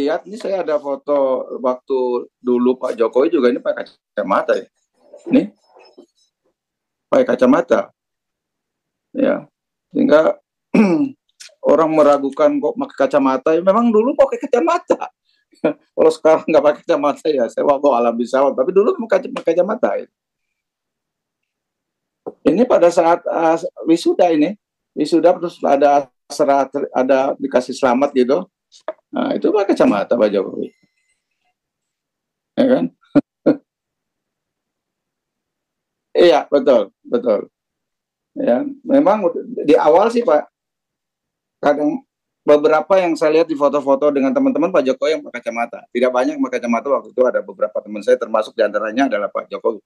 lihat, ini saya ada foto waktu dulu Pak Jokowi juga ini pakai kacamata ya. Nih, pakai kacamata. Ya, sehingga orang meragukan kok pakai kacamata. Ya, memang dulu pakai kacamata. Kalau sekarang nggak pakai kacamata ya, saya waktu alam bisa. Tapi dulu pakai kacamata. Ya. Ini pada saat wisuda ini, wisuda terus ada serat, ada dikasih selamat gitu. Nah, itu pakai kacamata Pak Jokowi. Ya kan? Iya, betul, betul. Ya, memang di awal sih Pak, kadang beberapa yang saya lihat di foto-foto dengan teman-teman Pak Jokowi yang pakai kacamata. Tidak banyak yang pakai kacamata, waktu itu ada beberapa teman saya, termasuk diantaranya adalah Pak Jokowi.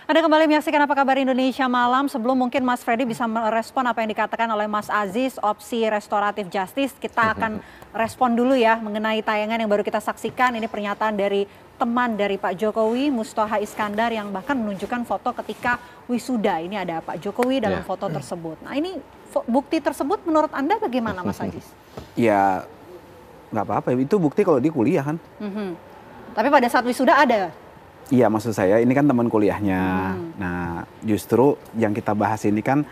Anda kembali menyaksikan Apa Kabar Indonesia Malam. Sebelum mungkin Mas Freddy bisa merespon apa yang dikatakan oleh Mas Aziz, opsi restoratif justice, kita akan respon dulu ya mengenai tayangan yang baru kita saksikan. Ini pernyataan dari teman dari Pak Jokowi, Mustoha Iskandar, yang bahkan menunjukkan foto ketika wisuda. Ini ada Pak Jokowi dalam foto tersebut. Nah, ini bukti tersebut menurut Anda bagaimana, Mas Aziz? Ya, nggak apa-apa. Itu bukti kalau di kuliah kan. Tapi pada saat wisuda ada? Iya, maksud saya ini kan teman kuliahnya. Nah, justru yang kita bahas ini kan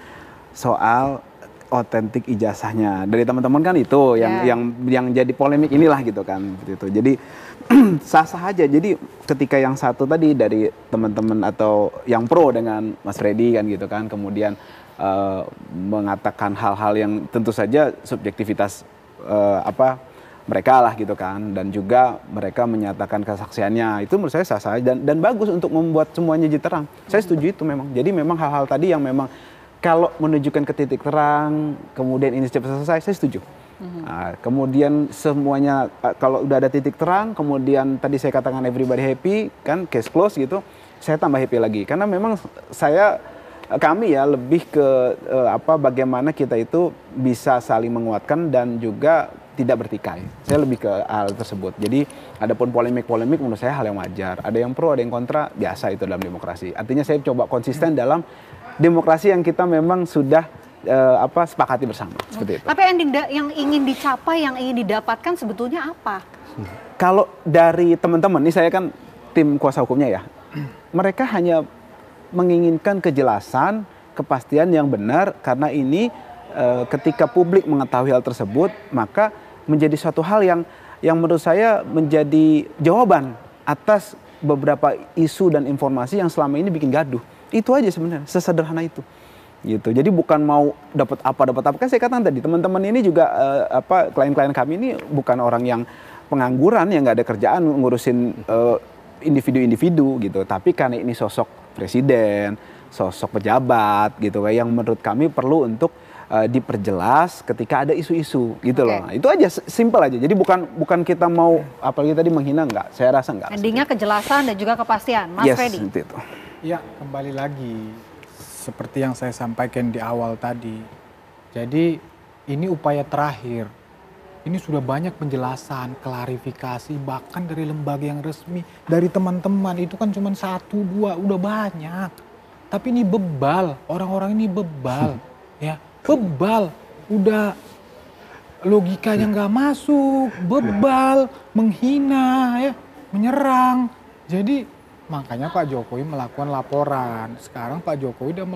soal otentik ijazahnya. Dari teman-teman kan itu yang jadi polemik inilah gitu kan. Gitu. Jadi sah-sah aja. Jadi ketika yang satu tadi dari teman-teman atau yang pro dengan Mas Freddy kan gitu kan, kemudian mengatakan hal-hal yang tentu saja subjektivitas mereka lah gitu kan, dan juga mereka menyatakan kesaksiannya, itu menurut saya sah-sah dan bagus untuk membuat semuanya jadi terang. Saya setuju itu memang. Jadi memang hal-hal tadi yang memang kalau menunjukkan ke titik terang, kemudian ini cepat selesai, saya setuju. Nah, kemudian semuanya kalau udah ada titik terang, kemudian tadi saya katakan everybody happy kan, case close gitu, saya tambah happy lagi karena memang kami ya lebih ke bagaimana kita itu bisa saling menguatkan dan juga tidak bertikai. Saya lebih ke hal tersebut. Jadi adapun polemik-polemik menurut saya hal yang wajar. Ada yang pro, ada yang kontra, biasa itu dalam demokrasi. Artinya saya coba konsisten dalam demokrasi yang kita memang sudah sepakati bersama. Seperti itu. Tapi yang ingin dicapai, yang ingin didapatkan sebetulnya apa? Kalau dari teman-teman, ini saya kan tim kuasa hukumnya ya. Mereka hanya menginginkan kejelasan, kepastian yang benar, karena ini ketika publik mengetahui hal tersebut, maka menjadi suatu hal yang menurut saya menjadi jawaban atas beberapa isu dan informasi yang selama ini bikin gaduh. Itu aja sebenarnya, sesederhana itu. Gitu. Jadi bukan mau dapat apa. Kan saya katakan tadi, teman-teman ini juga klien-klien kami ini bukan orang yang pengangguran, yang nggak ada kerjaan ngurusin individu-individu gitu. Tapi karena ini sosok presiden, sosok pejabat gitu, yang menurut kami perlu untuk diperjelas ketika ada isu-isu gitu loh. Nah, itu aja, simpel aja. Jadi bukan kita mau apalagi tadi menghina, enggak. Saya rasa enggak. Endingnya kejelasan dan juga kepastian, Mas Freddy. Itu. Ya, kembali lagi seperti yang saya sampaikan di awal tadi. Jadi ini upaya terakhir. Ini sudah banyak penjelasan, klarifikasi, bahkan dari lembaga yang resmi, dari teman-teman itu kan cuma 1, 2, udah banyak. Tapi ini bebal, orang-orang ini bebal, ya. Bebal, udah logikanya nggak masuk, bebal, menghina, ya, menyerang. Jadi makanya Pak Jokowi melakukan laporan. Sekarang Pak Jokowi udah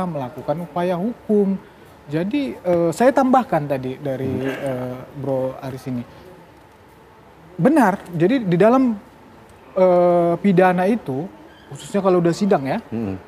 melakukan upaya hukum. Jadi saya tambahkan tadi dari Bro Aris ini. Benar, jadi di dalam pidana itu, khususnya kalau udah sidang ya,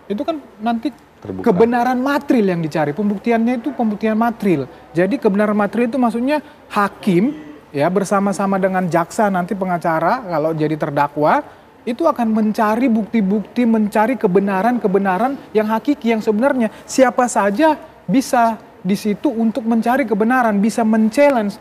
itu kan nanti terbuka. Kebenaran material yang dicari, pembuktiannya itu pembuktian material. Jadi kebenaran material itu maksudnya hakim ya bersama-sama dengan jaksa, nanti pengacara kalau jadi terdakwa itu akan mencari bukti-bukti, mencari kebenaran-kebenaran yang hakiki, yang sebenarnya. Siapa saja bisa di situ untuk mencari kebenaran, bisa men-challenge,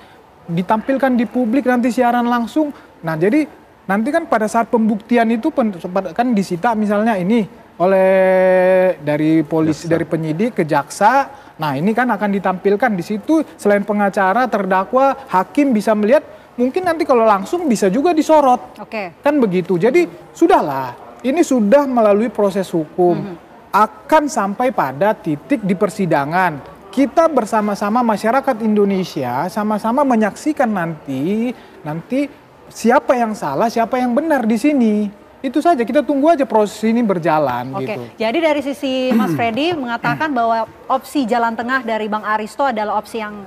ditampilkan di publik, nanti siaran langsung. Nah, jadi nanti kan pada saat pembuktian itu kan disita misalnya ini oleh dari polisi, dari penyidik ke jaksa. Nah, ini kan akan ditampilkan di situ, selain pengacara, terdakwa, hakim bisa melihat, mungkin nanti kalau langsung bisa juga disorot. Kan begitu. Jadi sudahlah, ini sudah melalui proses hukum. Akan sampai pada titik di persidangan. kita bersama-sama masyarakat Indonesia sama-sama menyaksikan nanti siapa yang salah, siapa yang benar di sini. Itu saja, kita tunggu aja proses ini berjalan. Oke, gitu. jadi dari sisi Mas Freddy mengatakan bahwa opsi jalan tengah dari Bang Aristo adalah opsi yang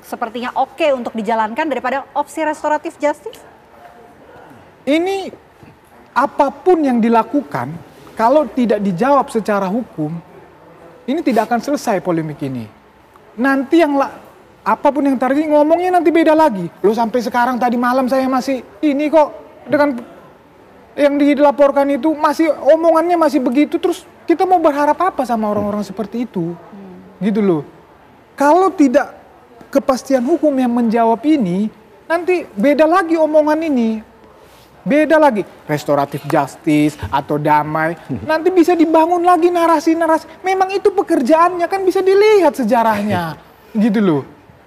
sepertinya oke untuk dijalankan daripada opsi restoratif justice? Ini apapun yang dilakukan, kalau tidak dijawab secara hukum, ini tidak akan selesai polemik ini. Nanti apapun yang terjadi ngomongnya nanti beda lagi. Loh sampai sekarang tadi malam saya masih ini kok dengan yang dilaporkan itu masih omongannya masih begitu, terus kita mau berharap apa sama orang-orang seperti itu? Gitu loh. Kalau tidak kepastian hukum yang menjawab ini, nanti beda lagi omongan ini. Beda lagi, restoratif justice atau damai. Nanti bisa dibangun lagi narasi-narasi. Memang itu pekerjaannya, kan bisa dilihat sejarahnya. Gitu loh.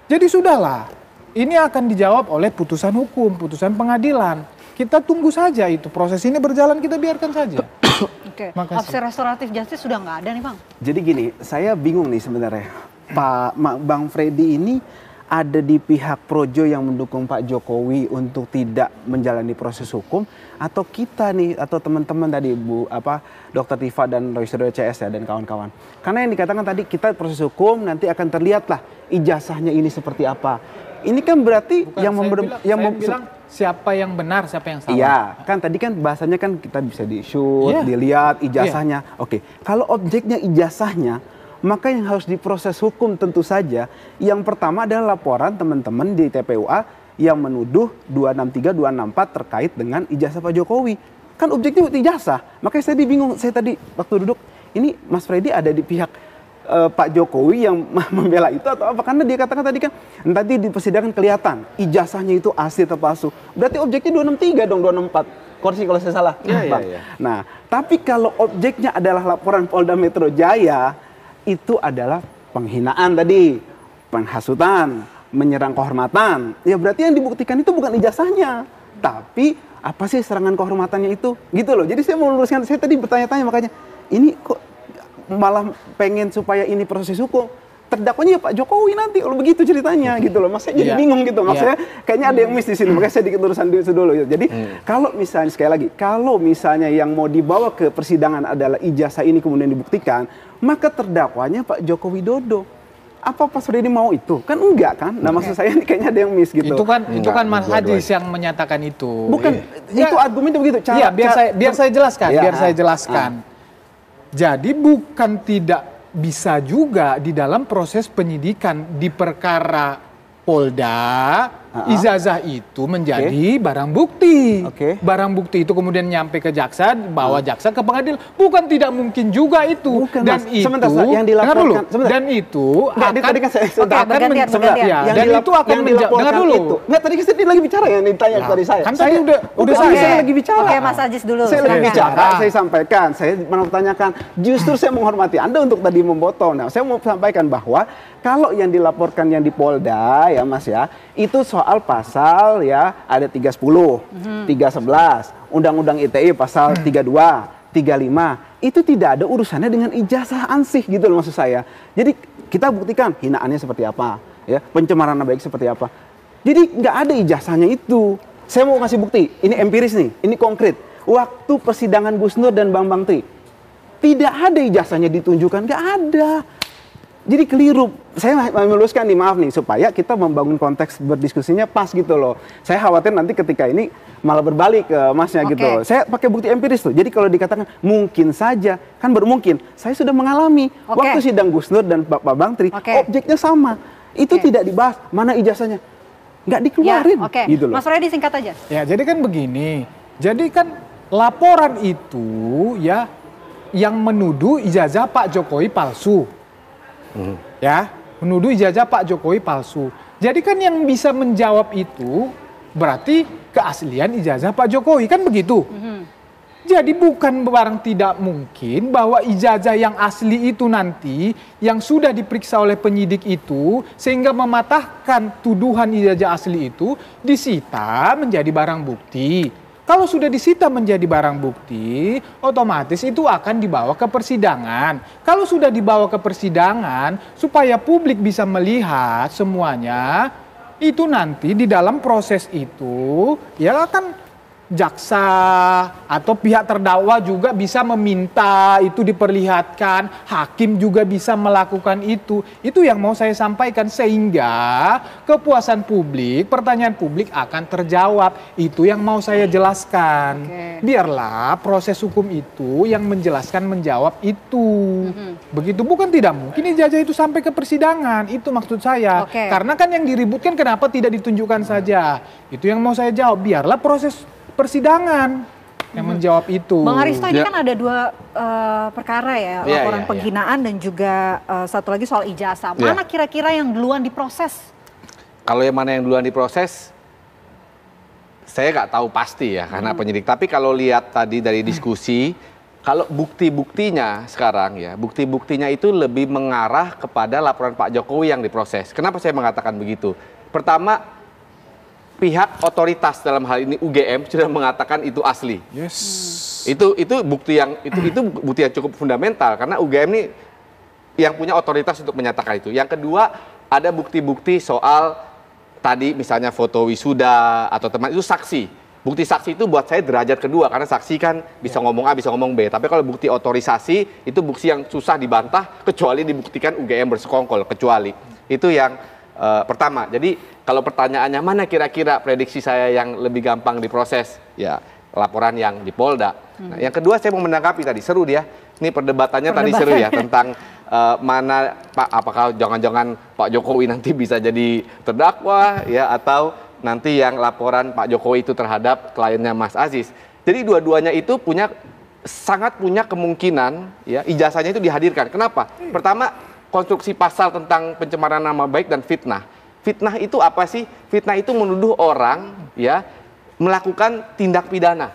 Jadi sudahlah, ini akan dijawab oleh putusan hukum, putusan pengadilan. Kita tunggu saja itu, proses ini berjalan, kita biarkan saja. Oke, opsi restoratif justice sudah nggak ada nih Bang. Jadi gini, saya bingung nih sebenarnya. Bang Freddy ini ada di pihak Projo yang mendukung Pak Jokowi untuk tidak menjalani proses hukum, atau kita nih, atau teman-teman tadi Dr. Tifa dan Roy Suryo CS ya dan kawan-kawan. Karena yang dikatakan tadi kita proses hukum nanti akan terlihatlah ijazahnya ini seperti apa. Ini kan berarti bilang siapa yang benar, siapa yang salah. Iya, kan tadi kan bahasanya kan kita bisa di-shoot, dilihat ijazahnya. Oke, kalau objeknya ijazahnya, maka yang harus diproses hukum tentu saja yang pertama adalah laporan teman-teman di TPUA yang menuduh 263, 264 terkait dengan ijazah Pak Jokowi. Kan objeknya ijazah. Makanya saya bingung, saya tadi waktu duduk, ini Mas Freddy ada di pihak Pak Jokowi yang membela itu atau apa? Karena dia katakan tadi kan nanti di persidangan kelihatan ijazahnya itu asli atau palsu. Berarti objeknya 263 dong, 264. Koreksi kalau saya salah. Iya. Nah, tapi kalau objeknya adalah laporan Polda Metro Jaya, itu adalah penghinaan tadi, penghasutan, menyerang kehormatan. Ya berarti yang dibuktikan itu bukan ijazahnya, tapi apa sih serangan kehormatannya itu? Gitu loh. Jadi saya mau luruskan, saya tadi bertanya-tanya makanya, ini kok malah pengen supaya ini proses hukum, terdakwanya ya Pak Jokowi nanti kalau begitu ceritanya gitu loh. Mas saya jadi bingung gitu. Maksudnya kayaknya ada yang miss di sini. Makanya saya dikit urusan dulu. Jadi kalau misalnya sekali lagi, kalau misalnya yang mau dibawa ke persidangan adalah ijazah ini kemudian dibuktikan, maka terdakwanya Pak Joko Widodo. Apa Pak Freddy mau itu? Kan enggak kan? Nah maksud saya ini kayaknya ada yang miss gitu. Itu kan Mas Hadis yang menyatakan itu. Bukan, itu argumennya begitu. Biar saya jelaskan. Jadi bukan tidak bisa juga di dalam proses penyidikan di perkara Polda, ijazah itu menjadi barang bukti. Barang bukti itu kemudian nyampe ke jaksa, bawa jaksa ke pengadilan. Bukan tidak mungkin juga itu. Bukan, dan Mas. itu Yang dilaporkan. Dan itu tadi saya lagi bicara yang ditanya tadi saya. Kan tadi udah saya lagi bicara. Oke, Mas Ajis dulu. Saya lagi bicara, saya sampaikan, saya mau tanyakan. Justru saya menghormati Anda untuk tadi memotong. Nah, saya mau sampaikan bahwa kalau yang dilaporkan yang di Polda ya Mas ya, itu soal pasal ya ada 310, 311, Undang-Undang ITE pasal 32, 35. Itu tidak ada urusannya dengan ijazah ansih gitu loh maksud saya. Jadi kita buktikan hinaannya seperti apa, ya, pencemaran nama baik seperti apa. Jadi nggak ada ijazahnya itu. Saya mau kasih bukti, ini empiris nih, ini konkret. Waktu persidangan Gus Nur dan Bambang Tri, tidak ada ijazahnya ditunjukkan, nggak ada. Jadi keliru. Saya meluruskan nih, maaf nih, supaya kita membangun konteks berdiskusinya pas gitu loh. Saya khawatir nanti ketika ini malah berbalik ke Masnya gitu. Saya pakai bukti empiris tuh. Jadi kalau dikatakan mungkin saja, kan baru mungkin. Saya sudah mengalami waktu sidang Gus Nur dan Pak Bambang Tri, objeknya sama. Itu tidak dibahas, mana ijazahnya? Nggak dikeluarin. Gitu loh. Mas Freddy singkat aja. Ya, jadi kan begini. Jadi kan laporan itu ya yang menuduh ijazah Pak Jokowi palsu. Ya, menuduh ijazah Pak Jokowi palsu. Jadi kan yang bisa menjawab itu berarti keaslian ijazah Pak Jokowi, kan begitu. Jadi bukan barang tidak mungkin bahwa ijazah yang asli itu nanti yang sudah diperiksa oleh penyidik itu sehingga mematahkan tuduhan ijazah asli itu disita menjadi barang bukti. Kalau sudah disita menjadi barang bukti, otomatis itu akan dibawa ke persidangan. Kalau sudah dibawa ke persidangan, supaya publik bisa melihat semuanya, itu nanti di dalam proses itu, ya kan jaksa atau pihak terdakwa juga bisa meminta itu diperlihatkan, hakim juga bisa melakukan itu. Itu yang mau saya sampaikan, sehingga kepuasan publik, pertanyaan publik akan terjawab. Itu yang mau saya jelaskan. Biarlah proses hukum itu yang menjelaskan, menjawab itu. Begitu, bukan tidak mungkin ijazah itu sampai ke persidangan, itu maksud saya. Karena kan yang diributkan kenapa tidak ditunjukkan saja. Itu yang mau saya jawab, biarlah proses persidangan yang menjawab itu. Bang Aristo, ini kan ada dua perkara ya, laporan penghinaan dan juga satu lagi soal ijazah. Mana kira-kira yang duluan diproses? Kalau yang mana yang duluan diproses, saya nggak tahu pasti ya karena penyidik. Tapi kalau lihat tadi dari diskusi, kalau bukti-buktinya sekarang ya, bukti-buktinya itu lebih mengarah kepada laporan Pak Jokowi yang diproses. Kenapa saya mengatakan begitu? Pertama, pihak otoritas dalam hal ini UGM sudah mengatakan itu asli. Itu bukti yang bukti yang cukup fundamental karena UGM ini yang punya otoritas untuk menyatakan itu. Yang kedua, ada bukti-bukti soal tadi misalnya foto wisuda atau teman itu saksi. Bukti saksi itu buat saya derajat kedua karena saksi kan bisa ngomong A bisa ngomong B. Tapi kalau bukti otorisasi itu bukti yang susah dibantah kecuali dibuktikan UGM bersekongkol, kecuali. Itu yang pertama. Jadi kalau pertanyaannya mana kira-kira prediksi saya yang lebih gampang diproses, ya laporan yang di Polda. Nah, yang kedua saya mau menanggapi tadi, seru dia. Ini perdebatannya tadi seru ya tentang mana Pak, apakah jangan-jangan Pak Jokowi nanti bisa jadi terdakwa ya atau nanti yang laporan Pak Jokowi itu terhadap kliennya Mas Aziz. Jadi dua-duanya itu sangat punya kemungkinan ya ijazahnya itu dihadirkan. Kenapa? Pertama, konstruksi pasal tentang pencemaran nama baik dan fitnah. Fitnah itu apa sih? Fitnah itu menuduh orang ya melakukan tindak pidana.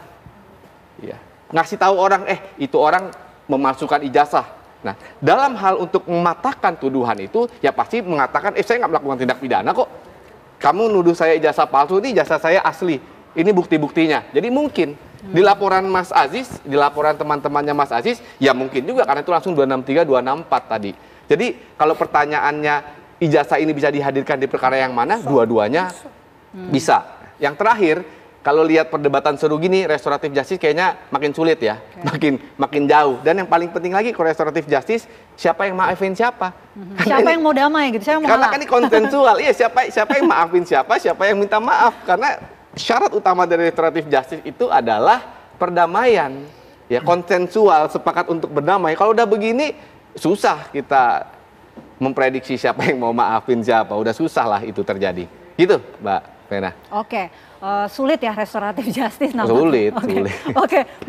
Ya, ngasih tahu orang itu orang memalsukan ijazah. Nah, dalam hal untuk mematahkan tuduhan itu ya pasti mengatakan saya nggak melakukan tindak pidana kok. Kamu nuduh saya ijazah palsu, ini ijazah saya asli. Ini bukti-buktinya. Jadi mungkin di laporan Mas Aziz, di laporan teman-temannya Mas Aziz, ya mungkin juga karena itu langsung 263, 264 tadi. Jadi kalau pertanyaannya ijazah ini bisa dihadirkan di perkara yang mana? Dua-duanya bisa. Yang terakhir, kalau lihat perdebatan seru gini, restoratif justice kayaknya makin sulit ya, makin jauh. Dan yang paling penting lagi, kalau restoratif justice, siapa yang maafin siapa? Siapa yang mau damai gitu? Siapa yang mau karena kan ini konsensual. Iya, siapa yang maafin siapa yang minta maaf? Karena syarat utama dari restoratif justice itu adalah perdamaian. Ya, konsensual, sepakat untuk berdamai. Kalau udah begini, susah kita memprediksi siapa yang mau maafin siapa, udah susah lah itu terjadi. Gitu, Mbak Vena. Sulit ya restoratif justice namanya. Sulit.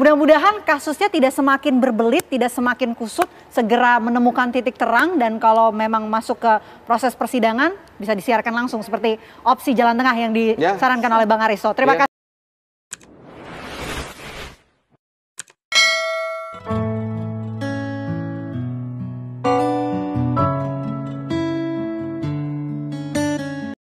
Mudah-mudahan kasusnya tidak semakin berbelit, tidak semakin kusut, segera menemukan titik terang dan kalau memang masuk ke proses persidangan bisa disiarkan langsung seperti opsi jalan tengah yang disarankan oleh Bang Aristo. Terima kasih.